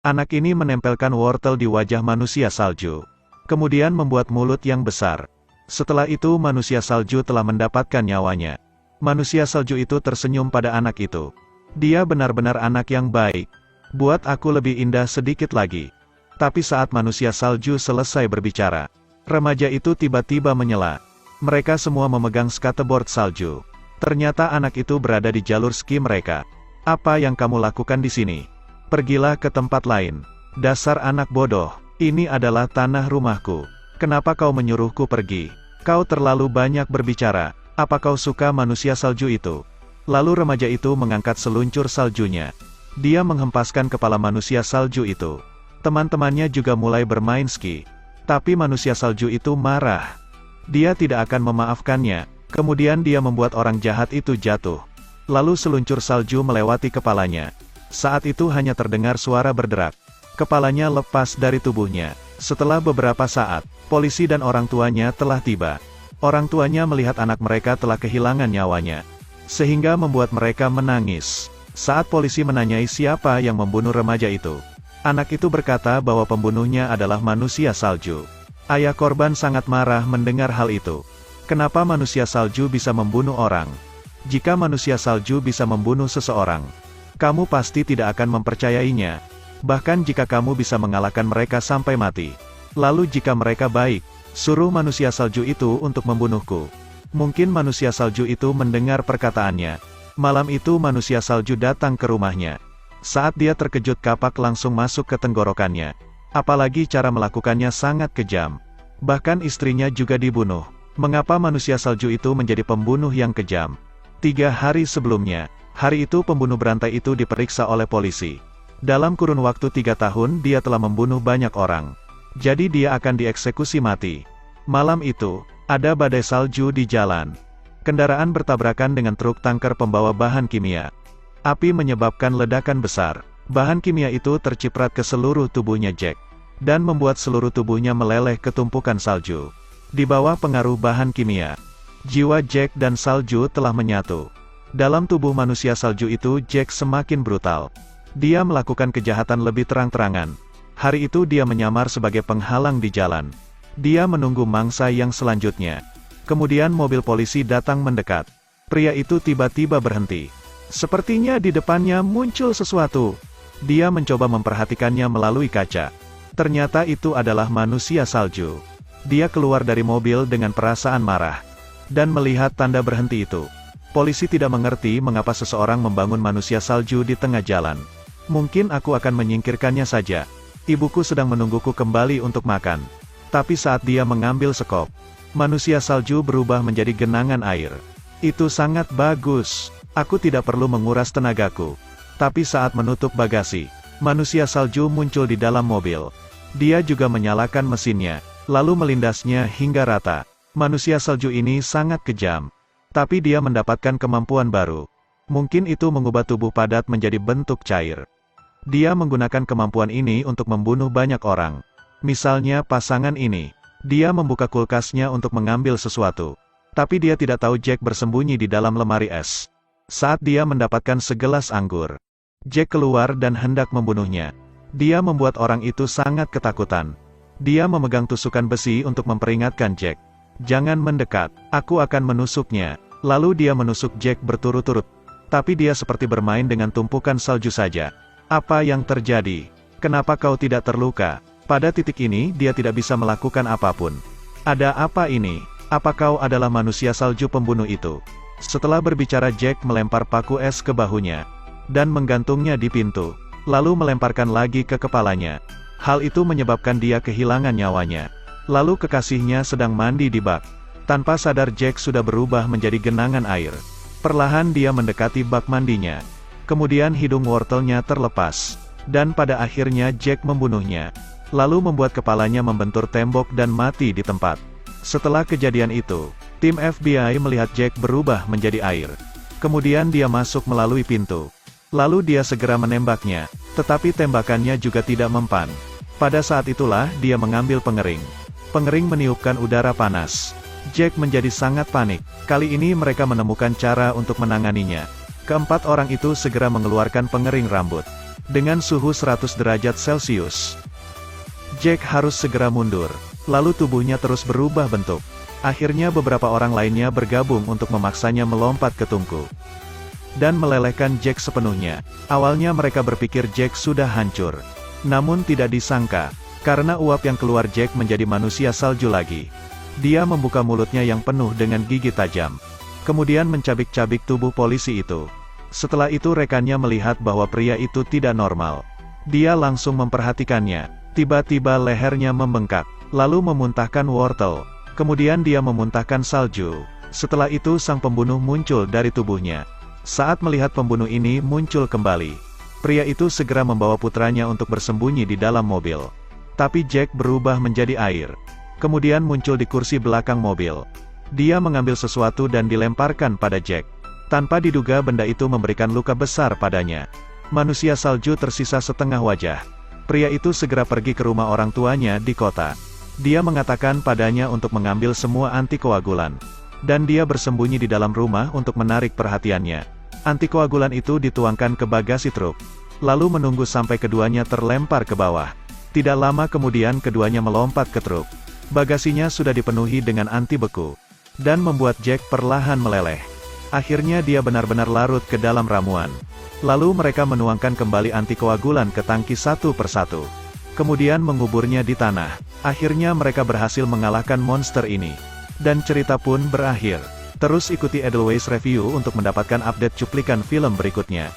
Anak ini menempelkan wortel di wajah manusia salju. Kemudian membuat mulut yang besar. Setelah itu manusia salju telah mendapatkan nyawanya. Manusia salju itu tersenyum pada anak itu. Dia benar-benar anak yang baik. Buat aku lebih indah sedikit lagi. Tapi saat manusia salju selesai berbicara, remaja itu tiba-tiba menyela. Mereka semua memegang skateboard salju. Ternyata anak itu berada di jalur ski mereka. Apa yang kamu lakukan di sini? Pergilah ke tempat lain. Dasar anak bodoh, ini adalah tanah rumahku. Kenapa kau menyuruhku pergi? Kau terlalu banyak berbicara. Apa kau suka manusia salju itu? Lalu remaja itu mengangkat seluncur saljunya. Dia menghempaskan kepala manusia salju itu. Teman-temannya juga mulai bermain ski. Tapi manusia salju itu marah. Dia tidak akan memaafkannya. Kemudian dia membuat orang jahat itu jatuh. Lalu seluncur salju melewati kepalanya. Saat itu hanya terdengar suara berderak. Kepalanya lepas dari tubuhnya. Setelah beberapa saat, polisi dan orang tuanya telah tiba. Orang tuanya melihat anak mereka telah kehilangan nyawanya. Sehingga membuat mereka menangis. Saat polisi menanyai siapa yang membunuh remaja itu, anak itu berkata bahwa pembunuhnya adalah manusia salju. Ayah korban sangat marah mendengar hal itu. Kenapa manusia salju bisa membunuh orang? Jika manusia salju bisa membunuh seseorang, kamu pasti tidak akan mempercayainya. Bahkan jika kamu bisa mengalahkan mereka sampai mati. Lalu jika mereka baik, suruh manusia salju itu untuk membunuhku. Mungkin manusia salju itu mendengar perkataannya. Malam itu manusia salju datang ke rumahnya. Saat dia terkejut kapak langsung masuk ke tenggorokannya. Apalagi cara melakukannya sangat kejam. Bahkan istrinya juga dibunuh. Mengapa manusia salju itu menjadi pembunuh yang kejam? 3 hari sebelumnya, hari itu pembunuh berantai itu diperiksa oleh polisi. Dalam kurun waktu 3 tahun dia telah membunuh banyak orang. Jadi dia akan dieksekusi mati. Malam itu, ada badai salju di jalan. Kendaraan bertabrakan dengan truk tangker pembawa bahan kimia. Api menyebabkan ledakan besar. Bahan kimia itu terciprat ke seluruh tubuhnya Jack. Dan membuat seluruh tubuhnya meleleh ke tumpukan salju. Di bawah pengaruh bahan kimia, jiwa Jack dan salju telah menyatu. Dalam tubuh manusia salju itu Jack semakin brutal. Dia melakukan kejahatan lebih terang-terangan. Hari itu dia menyamar sebagai penghalang di jalan. Dia menunggu mangsa yang selanjutnya. Kemudian mobil polisi datang mendekat. Pria itu tiba-tiba berhenti. Sepertinya di depannya muncul sesuatu. Dia mencoba memperhatikannya melalui kaca. Ternyata itu adalah manusia salju. Dia keluar dari mobil dengan perasaan marah. Dan melihat tanda berhenti itu. Polisi tidak mengerti mengapa seseorang membangun manusia salju di tengah jalan. Mungkin aku akan menyingkirkannya saja. Ibuku sedang menungguku kembali untuk makan. Tapi saat dia mengambil sekop, manusia salju berubah menjadi genangan air. Itu sangat bagus. Aku tidak perlu menguras tenagaku. Tapi saat menutup bagasi, manusia salju muncul di dalam mobil. Dia juga menyalakan mesinnya, lalu melindasnya hingga rata. Manusia salju ini sangat kejam. Tapi dia mendapatkan kemampuan baru. Mungkin itu mengubah tubuh padat menjadi bentuk cair. Dia menggunakan kemampuan ini untuk membunuh banyak orang. Misalnya pasangan ini. Dia membuka kulkasnya untuk mengambil sesuatu. Tapi dia tidak tahu Jack bersembunyi di dalam lemari es. Saat dia mendapatkan segelas anggur, Jack keluar dan hendak membunuhnya. Dia membuat orang itu sangat ketakutan. Dia memegang tusukan besi untuk memperingatkan Jack. Jangan mendekat, aku akan menusuknya. Lalu dia menusuk Jack berturut-turut. Tapi dia seperti bermain dengan tumpukan salju saja. Apa yang terjadi? Kenapa kau tidak terluka? Pada titik ini dia tidak bisa melakukan apapun. Ada apa ini? Apa kau adalah manusia salju pembunuh itu? Setelah berbicara Jack melempar paku es ke bahunya. Dan menggantungnya di pintu. Lalu melemparkan lagi ke kepalanya. Hal itu menyebabkan dia kehilangan nyawanya. Lalu kekasihnya sedang mandi di bak. Tanpa sadar Jack sudah berubah menjadi genangan air. Perlahan dia mendekati bak mandinya. Kemudian hidung wortelnya terlepas. Dan pada akhirnya Jack membunuhnya. Lalu membuat kepalanya membentur tembok dan mati di tempat. Setelah kejadian itu, tim FBI melihat Jack berubah menjadi air. Kemudian dia masuk melalui pintu. Lalu dia segera menembaknya. Tetapi tembakannya juga tidak mempan. Pada saat itulah dia mengambil pengering. Pengering meniupkan udara panas. Jack menjadi sangat panik. Kali ini mereka menemukan cara untuk menanganinya. Keempat orang itu segera mengeluarkan pengering rambut. dengan suhu 100 derajat Celcius. Jack harus segera mundur, lalu tubuhnya terus berubah bentuk. Akhirnya beberapa orang lainnya bergabung untuk memaksanya melompat ke tungku dan melelehkan Jack sepenuhnya. Awalnya mereka berpikir Jack sudah hancur. Namun tidak disangka, karena uap yang keluar Jack menjadi manusia salju lagi. Dia membuka mulutnya yang penuh dengan gigi tajam. Kemudian mencabik-cabik tubuh polisi itu. Setelah itu rekannya melihat bahwa pria itu tidak normal. Dia langsung memperhatikannya. Tiba-tiba lehernya membengkak, lalu memuntahkan wortel. Kemudian dia memuntahkan salju. Setelah itu sang pembunuh muncul dari tubuhnya. Saat melihat pembunuh ini muncul kembali, pria itu segera membawa putranya untuk bersembunyi di dalam mobil. Tapi Jack berubah menjadi air. Kemudian muncul di kursi belakang mobil. Dia mengambil sesuatu dan dilemparkan pada Jack. Tanpa diduga benda itu memberikan luka besar padanya. Manusia salju tersisa setengah wajah. Pria itu segera pergi ke rumah orang tuanya di kota. Dia mengatakan padanya untuk mengambil semua antikoagulan. Dan dia bersembunyi di dalam rumah untuk menarik perhatiannya. Antikoagulan itu dituangkan ke bagasi truk. Lalu menunggu sampai keduanya terlempar ke bawah. Tidak lama kemudian keduanya melompat ke truk. Bagasinya sudah dipenuhi dengan anti beku. Dan membuat Jack perlahan meleleh. Akhirnya dia benar-benar larut ke dalam ramuan. Lalu mereka menuangkan kembali antikoagulan ke tangki satu persatu. Kemudian menguburnya di tanah. Akhirnya mereka berhasil mengalahkan monster ini. Dan cerita pun berakhir. Terus ikuti Edelweiss Review untuk mendapatkan update cuplikan film berikutnya.